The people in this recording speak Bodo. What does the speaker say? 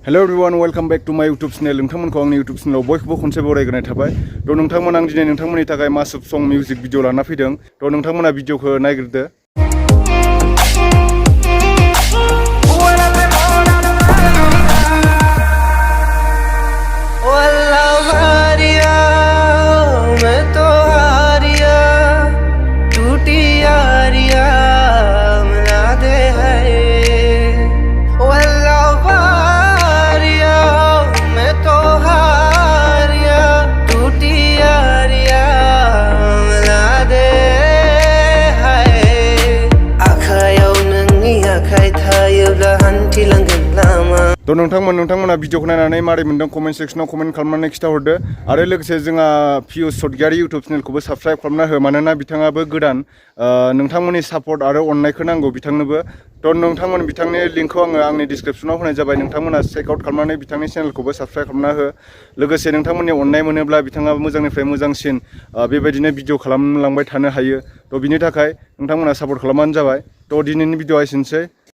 Hello everyone, welcome back to my YouTube channel. नोंथांमोनखौ आंनि YouTube channel बयखौबो खनसे बरायग्रोनाय थाबाय। थ' नोंथांमोन आं दिनै नोंथांमोननि थाखाय मासुप सं मिउजिक भिडिअ लाना फैदों। थ' नोंथांमोना भिडिअखौ नायग्रोदो। थ' नोंथांमोना भिडिअखौ नायनानै मारै मोनदों कमेन्ट सेक्सनाव कमेन्ट खालामनानै खिथाहरदो आरो लोगोसे जोंहा आयुश स्वर्गियारि इउट्युब चेनेलखौबो साबस्क्राइब खालामना हो मानोना बिथाङाबो गोदान नोंथांमोननि सापर्ट आरो अननायखौ नांगौ बिथांनोबो थ' नोंथांमोन बिथांनि लिंकखौ आङो आंनि डिसक्रिपसनाव होनाय जाबाय नोंथांमोना चेक आउट खालामनानै बिथांनि चेनेलखौबो साबस्क्राइब खालामना हो लोगोसे नोंथांमोननि अननाय मोनोब्ला बिथाङाबो मोजांनिफ्राय मोजांसिन बेबायदिनो भिडिअ खालामलांबाय थानो हायो थ' बिनि थाखाय नोंथांमोना सापर्ट खालामबानो जाबाय थ' दिनैनि भिडिअआ एसेनोसै